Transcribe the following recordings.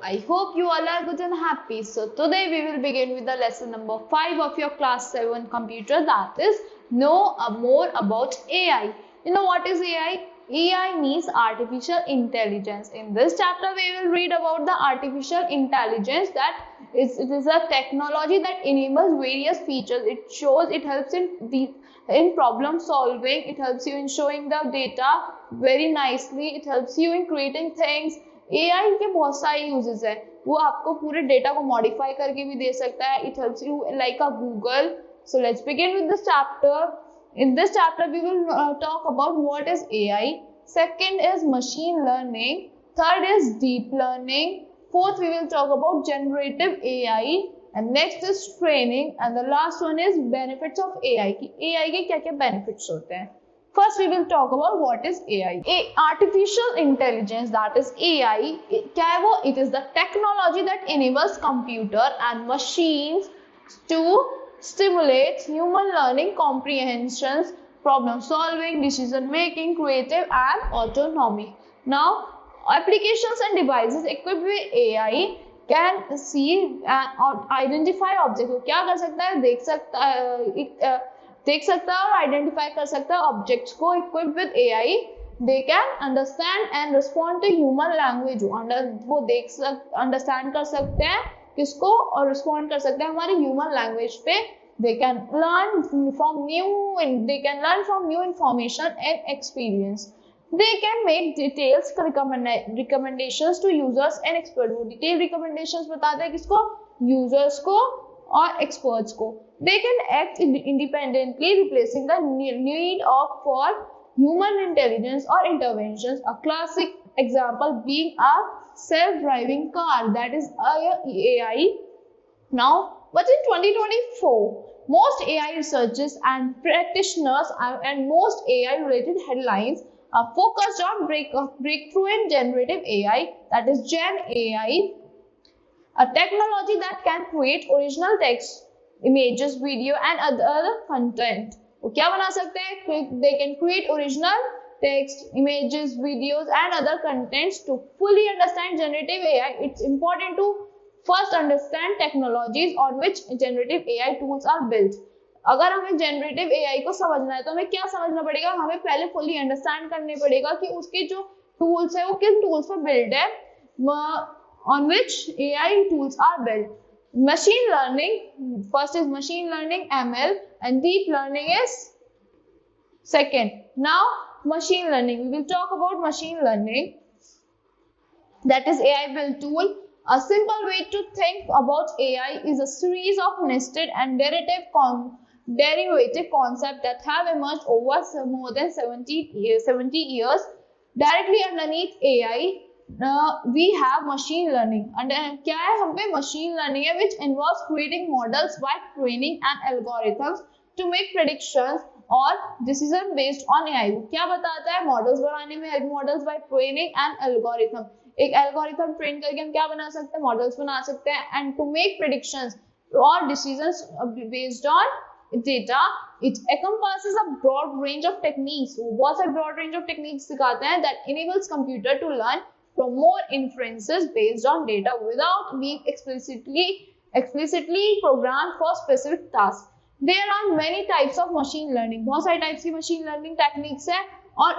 I hope you all are good and happy. So today we will begin with the lesson number 5 of your class 7 computer, that is know more about AI. You know what is AI? AI means artificial intelligence. In this chapter we will read about the artificial intelligence, that it is a technology that enables various features. It helps in problem solving, it helps you in showing the data very nicely, it helps you in creating things. AI के बहुत सारे uses है, वो आपको पूरे data को modify करके भी दे सकता है. It helps you like a Google. So let's begin with this chapter. In this chapter we will talk about what is AI. Second is machine learning. Third is deep learning. Fourth we will talk about generative AI. And next is training. And the last one is benefits of AI. कि AI के क्या क्या benefits होते हैं. First we will talk about what is AI. Artificial intelligence, that is AI, क्या है वो? It is the technology that enables computer and machines to stimulate human learning, comprehensions, problem solving, decision making, creative and autonomy. Now, applications and devices equipped with AI can see and identify objects. वो क्या कर सकता है? देख सकता है और identify कर सकता है ऑब्जेक्ट्स को. Equipped with AI they can understand and respond to human language. वो अंडरस्टैंड कर सकते हैं किसको और रिस्पॉन्ड कर सकते हैं हमारी ह्यूमन लैंग्वेज पे. They can learn from new information and experience. They can make details recommendations to users and experts. वो detailed recommendations बताते हैं किसको? Users को और experts को. They can act independently, replacing the need for human intelligence or interventions. A classic example being a self-driving car, that is AI. Now, but in 2024, most AI researchers and practitioners and most AI-related headlines are focused on breakthrough in generative AI, that is Gen AI, a technology that can create original text, images, video and other content. वो क्या बना सकते हैं? They can create original text, images, videos and other contents. To fully understand generative AI, it's important to first understand technologies on which generative AI tools are built. अगर हमें generative AI को समझना है तो हमें क्या समझना पड़ेगा? हमें पहले फुली अंडरस्टैंड करने पड़ेगा कि उसके जो टूल्स है वो किन टूल्स पर बिल्ड है, on which AI tools are built. Machine learning, first is machine learning, ML, and deep learning is second. Now machine learning, we will talk about machine learning, that is AI built tool. A simple way to think about AI is a series of nested and derivative concepts that have emerged over more than 70 years. Directly underneath AI, we have machine learning. And क्या है? हम पे machine learning है, which involves creating models by training and algorithms to make predictions or decision based on AI. क्या बताता है? Models बनाने में help models by training and algorithm. एक एल्गोरिथम ट्रेन करके हम क्या बना सकते हैं? मॉडल्स बना सकते हैं. एंड टू मेक प्रेडिक्शंस और decisions based on data. It encompasses a broad range of techniques. वो बहुत सारे broad range of techniques सिखाते हैं that enables computer to learn from more inferences based on data without being explicitly programmed for specific tasks. There are many types of machine learning. बहुत सारे types की machine learning techniques हैं और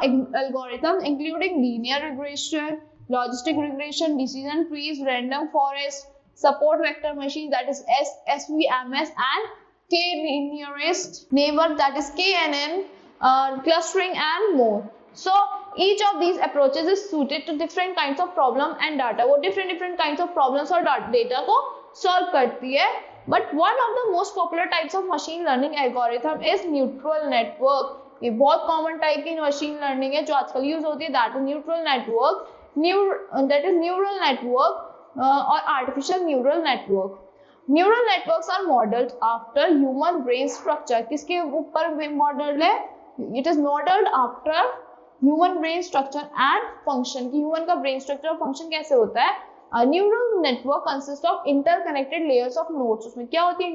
algorithm including linear regression, logistic regression, decision trees, random forest, support vector machine, that is SVMS, and k-nearest neighbor, that is KNN, clustering and more. So each of these approaches is suited to different kinds of problem and data. वो different kinds of problems और data को solve करती है. But one of the most popular types of machine learning algorithm is neural network. ये बहुत common type की machine learning है जो आजकल use होती है, that is neural network. That is neural network or artificial neural network. Neural networks are modeled after human brain structure. किसके ऊपर modeled है? It is modeled after human brain structure and function. कि human का brain structure और function कैसे होता है? A neural network consists of interconnected layers of nodes. उसमें क्या होती है?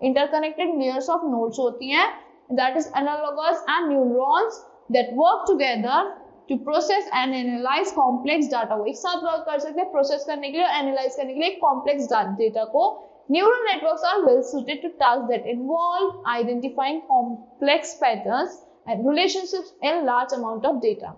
Interconnected layers of nodes होती हैं. That is analogous and neurons that work together to process and analyze complex data. वो एक साथ वर्क कर सकते हैं प्रोसेस करने के लिए और एनालाइज करने के लिए कॉम्प्लेक्स डेटा को. Neural networks are well suited to tasks that involve identifying complex patterns and relationships in large amount of data.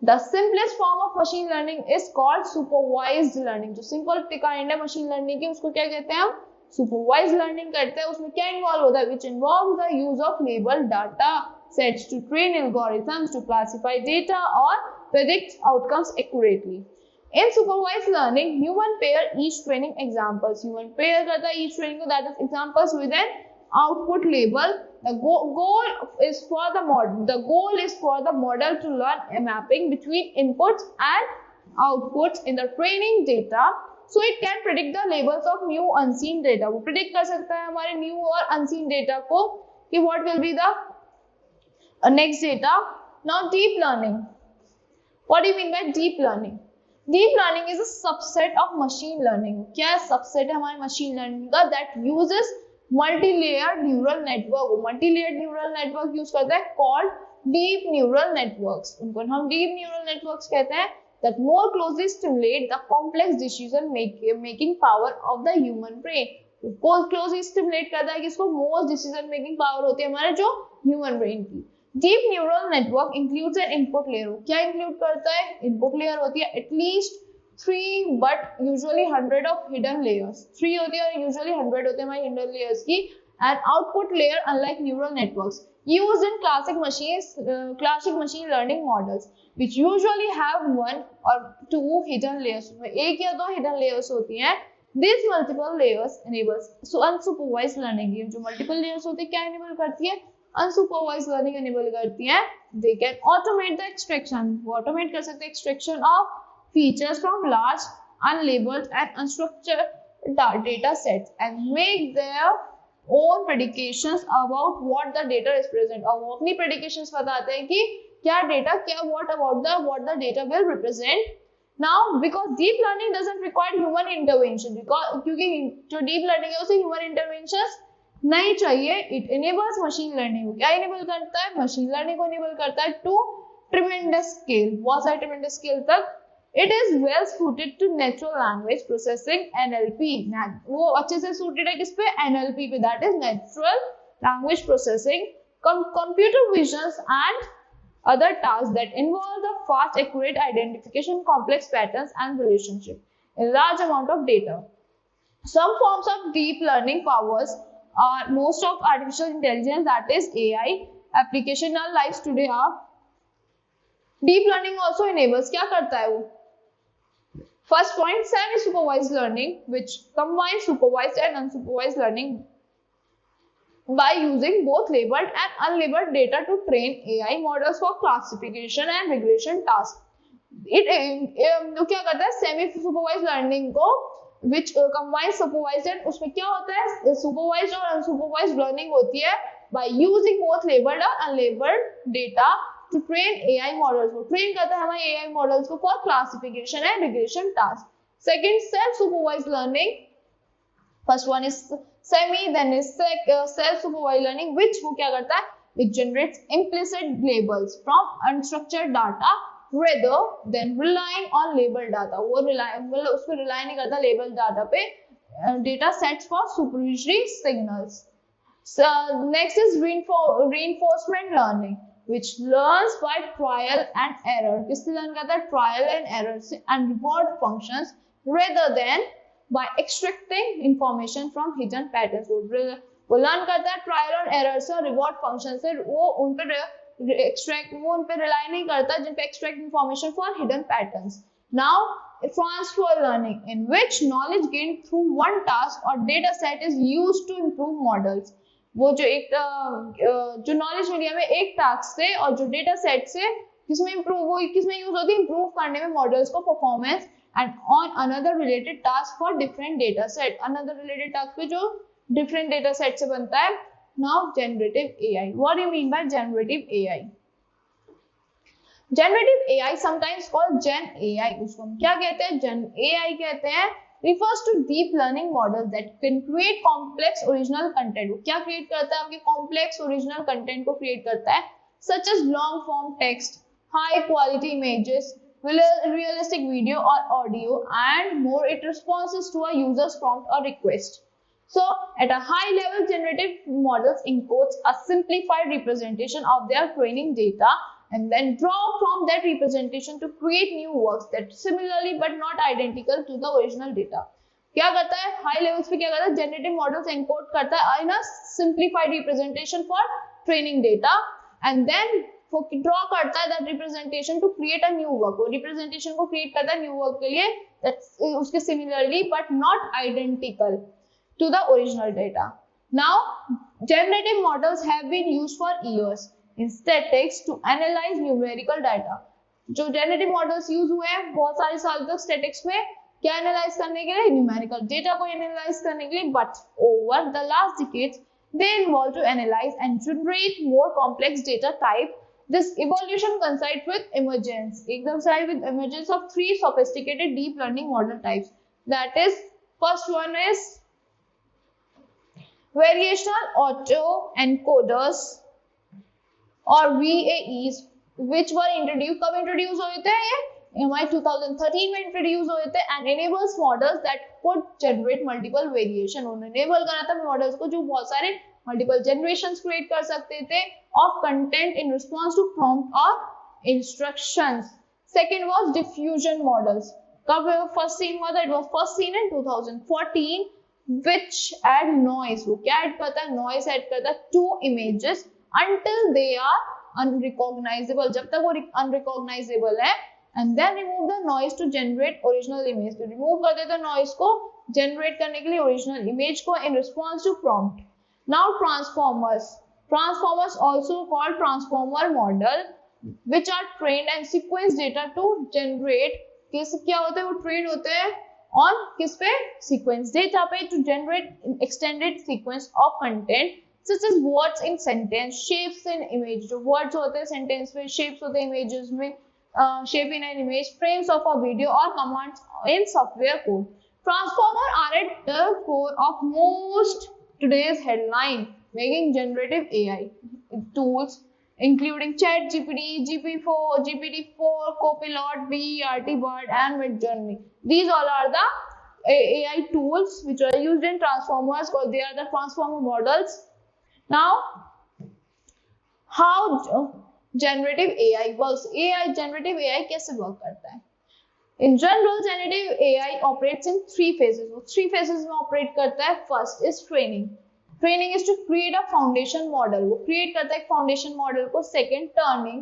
The simplest form of machine learning is called supervised learning. जो simple kind है machine learning की उसको क्या कहते हैं हम? Supervised learning करते हैं. उसमें क्या involve होता है? Which involves the use of labeled data sets to train algorithms to classify data or predict outcomes accurately. In supervised learning, human pair each training examples. Human pair करता है each training को, that is examples with an output label. The goal is for the model to learn a mapping between inputs and outputs in the training data, so it can predict the labels of new unseen data. वो predict कर सकता है हमारे new और unseen data को कि what will be the next data. Now deep learning. What do you mean by deep learning? Deep learning is a subset of machine learning. क्या subset है हमारे machine learning का? That uses multi-layered neural network. Multi-layered neural network use करता है called deep neural networks. उनको हम deep neural networks कहते हैं. That more closely stimulate the complex decision making power of the human brain. Closely stimulate करता है कि इसको most decision making power होती है हमारे जो human brain की. Deep neural network includes an input layer. क्या include करता है? Input layer होती है at least 3 but usually 100 of hidden layers. 3 होती है और usually 100 होते हैं हमारी hidden layers की. And output layer, unlike neural networks, used in classic machine learning models, which usually have 1 or 2 hidden layers. एक या दो hidden layers होती हैं. These multiple layers enables unsupervised learning. ये जो multiple layers होती है क्या enable करती है? Unsupervised learning enable करती हैं. They can automate the extraction. वो automate कर सकते हैं extraction of features from large unlabeled and unstructured data sets and make their own predictions about what the data is present. और वो अपनी predictions बताते हैं कि क्या data what the data will represent. Now because deep learning doesn't require human intervention, क्योंकि जो deep learning है उसे human interventions नहीं चाहिए. It enables machine learning. क्या enable करता है? machine learning को enable करता है to tremendous scale. बहुत सारे tremendous scale तक. It is well suited to natural language processing NLP. वो अच्छे से suited है किस पे? NLP पे. That is natural language processing, computer visions and other tasks that involve the fast, accurate identification, complex patterns and relationship in large amount of data. Some forms of deep learning powers are most of artificial intelligence, that is AI application in our lives today are. Deep learning also enables, क्या करता है वो? First point, semi supervised learning, which combines supervised and unsupervised learning by using both labeled and unlabeled data to train AI models for classification and regression tasks. क्या करता है? semi supervised learning को which combines supervised and उसमें क्या होता है? supervised और unsupervised learning होती है by using both labeled और unlabeled data to train AI models. वो train करता है हमारे AI models को for classification and regression tasks. Second, self-supervised learning. First one is semi, then is self-supervised learning, which वो क्या करता है? Which generates implicit labels from unstructured data rather than relying on labeled data. वो उस पर rely नहीं करता labeled data पे. Data sets for supervisory signals. So next is reinforcement learning, which learns by trial and error. किससे learn करता है? Trial and error से and reward functions rather than by extracting information from hidden patterns. वो learn करता है trial and error से और reward function से. वो उन पे rely नहीं करता जिन पे extract information for hidden patterns. Now transfer learning, in which knowledge gained through one task or data set is used to improve models. वो जो एक जो knowledge मिली हमें एक task से और जो data set से किसमें यूज होती है? improve करने में models को performance and on another related task for different data set. another related task पे जो different data set से बनता है. Now generative AI. What do you mean by generative AI? Generative AI sometimes called Gen AI. उसको हम क्या कहते हैं? Gen AI कहते हैं. Refers to deep learning models that can create complex original content. वो क्या create करता है? आपके complex original content को create करता है, such as long form text, high quality images, realistic video or audio, and more it responses to a user's prompt or request. So at a high level, generative models encodes a simplified representation of their training data and then draw from that representation to create new works that similarly but not identical to the original data. क्या करता है high levels पे, क्या करता है generative models encode करता है in a simplified representation for training data and then draw करता है that representation to create a new work. वो रिप्रेजेंटेशन को क्रिएट करता है न्यू वर्क के लिए उसके similarly but not identical to the original data. Now, generative models have been used for years in statistics to analyze numerical data. जो generative models use हुए हैं बहुत सारे साल तक statistics में क्या analyze करने के लिए, numerical data को analyze करने के लिए, but over the last decades they evolved to analyze and generate more complex data type. This evolution coincides with emergence, with emergence of three sophisticated deep learning model types. That is, first one is variational autoencoders or VAEs, which were introduced. कब introduce हुए थे ये? हमारे 2013 में introduce हुए थे and enables models that could generate multiple variation. उन्होंने enable करा था models को जो बहुत सारे multiple generations create कर सकते थे of content in response to prompt or instructions. Second was diffusion models. कब first seen हुआ था? It was first seen in 2014. Which add noise. वो क्या add करता है? Noise add करता है to images until they are unrecognizable. जब तक वो unrecognizable है and then remove the noise to generate original image. तो remove कर देते noise को generate करने के लिए original image को in response to prompt. Now transformers. Transformers also called transformer model which are trained and sequence data to generate. क्या होते हैं? वो trained होते हैं on किस पे? Sequence data पे to generate extended sequence of content such as words in sentence, shapes in image. जो words होते हैं sentence में, shapes होते हैं images में, shape in an image, frames of a video or commands in software code. Transformer are at the core of most today's headline, making generative AI tools including ChatGPT, GPT-4, Copilot, BERT, BERT, and Midjourney. These all are the AI tools which are used in transformers, because they are the transformer models. Now, how generative AI works? Generative AI कैसे work करता है? In general, generative AI operates in three phases. वो three phases में operate करता है. First is training. Training is to create a foundation model. वो create करता है एक foundation model को. Second, turning,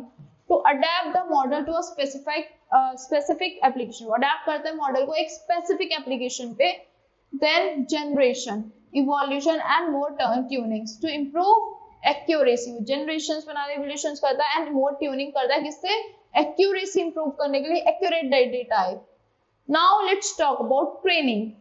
to adapt the model to a specific application. वो adapt करता है model को एक specific application पे. Then generation, evolution and more tunings to improve accuracy. Generations बना रहे, evolutions करता है and more tuning करता है किससे? Accuracy improve करने के लिए accurate data है. Now let's talk about training.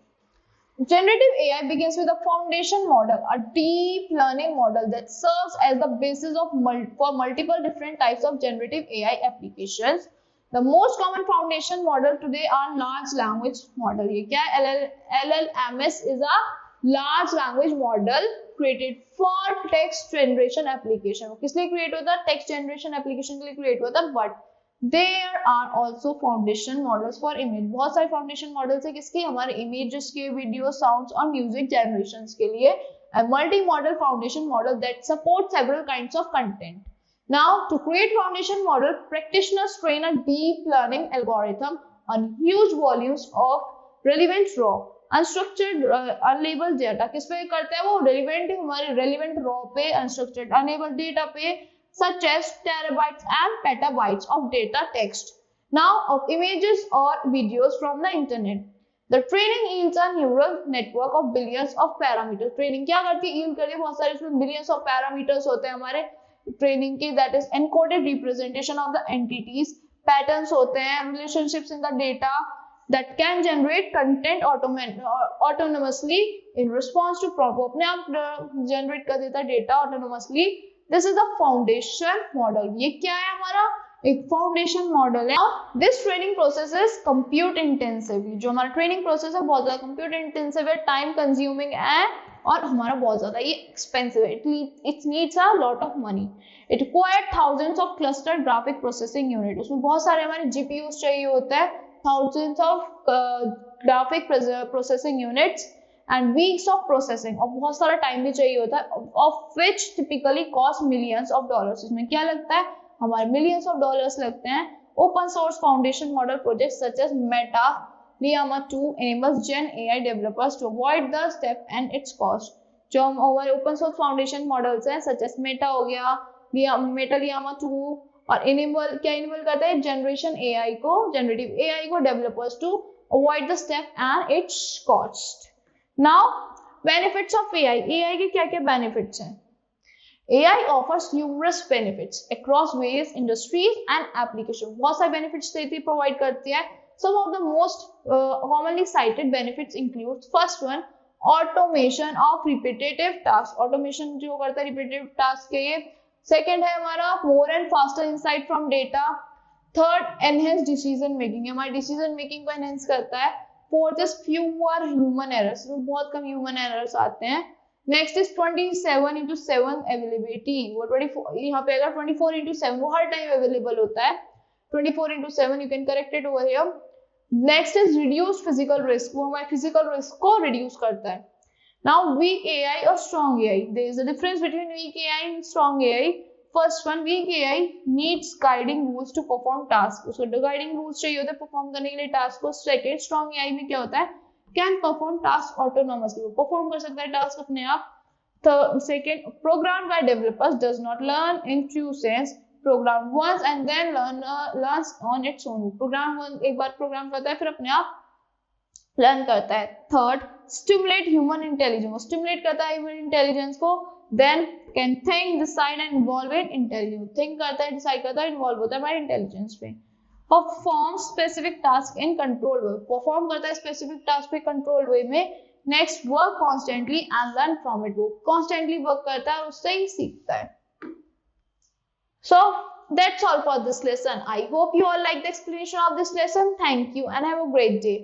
Generative AI begins with a foundation model, a deep learning model that serves as the basis of for multiple different types of generative AI applications. The most common foundation model today are large language model. ये क्या है? LLMS is a large language model created for text generation application. किस लिए create होता है? Text generation application के लिए create होता है, but there are also foundation models for image. बहुत सारे foundation models है किसके? हमारे images के, video, sounds और music generations के लिए. A multi-model foundation model that supports several kinds of content. Now, to create foundation model, practitioners train a deep learning algorithm on huge volumes of relevant raw, unstructured, unlabeled data. किस पे करते हैं वो? relevant हमारे relevant raw पे, unstructured, unlabeled data पे, such as terabytes and petabytes of data text, now of images or videos from the internet. The training yields a neural network of billions of parameters. Training क्या करती है? yield करती है बहुत सारे, इसमें billions of parameters होते हैं हमारे training के, that is encoded representation of the entities, patterns होते हैं, relationships in the data that can generate content autonomously in response to prompt. अपने आप generate कर देता है data autonomously. This is the foundation model. ये क्या है हमारा? एक foundation model है. Now, this training process is compute intensive. जो हमारा training process है बहुत ज़्यादा compute intensive है, time consuming and और हमारा बहुत ज्यादा ये एक्सपेंसिव है, it needs a lot of money. It required thousands of cluster graphic processing unit, उसमें बहुत सारे हमारे जीपीयूज चाहिए होता है, thousands of graphic processing units and weeks of processing, और बहुत सारा टाइम भी चाहिए होता है, of which typically cost millions of dollars, इसमें क्या लगता है हमारे मिलियंस ऑफ डॉलर्स लगते हैं। Open source foundation model project such as Meta Llama 2 enables Gen AI developers to avoid the step and its cost। जो हमारे ओपन सोर्स फाउंडेशन मॉडल्स हैं सच एज मेटा हो गया, मेटा Llama 2, और enable क्या enable करता है जनरेशन एआई को, जनरेटिव एआई को developers to avoid the step and its cost. Now benefits of AI, AI के क्या क्या बेनिफिट्स हैं। AI offers numerous benefits across various industries and applications, बहुत सारे बेनिफिट्स देती है, प्रोवाइड करती है। Some of the most commonly cited benefits include first one, automation of repetitive tasks, automation जो करता है repetitive tasks के लिए। second है हमारा more and faster insight from data। third, enhanced decision making, हमारी decision making को enhance करता है। fourth is fewer human errors, बहुत कम human errors आते हैं। नेक्स्ट इज 27/7 अवेलेबिलिटी, वो 24 यहाँ पे अगर 24/7 वो हर टाइम अवेलेबल होता है, 24/7 you can correct it over here. Next is reduce physical risk, वो हमारे फिजिकल रिस्क को रिड्यूस करता है। नाउ वीक एआई और strong AI, there is a difference between weak AI and strong AI. First one, weak AI needs guiding rules to perform task, उसको guiding rules चाहिए होते हैं परफॉर्म करने के लिए टास्क को। सेकंड, स्ट्रॉन्ग एआई में क्या होता है, कैन परफॉर्म टास्क ऑटोनोमसली, वो परफॉर्म कर सकता है टास्क अपने आप। Second, program by developers does not learn in true sense, program once and then learns on its own, program एक बार प्रोग्राम करता है फिर अपने आप लर्न करता है। Third, stimulate human intelligence, stimulate करता है ह्यूमन इंटेलिजेंस को। Then can think, decide and involve in intelligence, think करता है, डिसाइड करता है, इन्वॉल्व होता है हमारे इंटेलिजेंस पे। Perform specific task in control way, perform करता है स्पेसिफिक टास्क पे कंट्रोल वे में। Next, work constantly and learn from it, वो कॉन्स्टेंटली वर्क करता है और उससे ही सीखता है। So that's all for this lesson. I hope you all like the explanation of this lesson. Thank you and have a great day.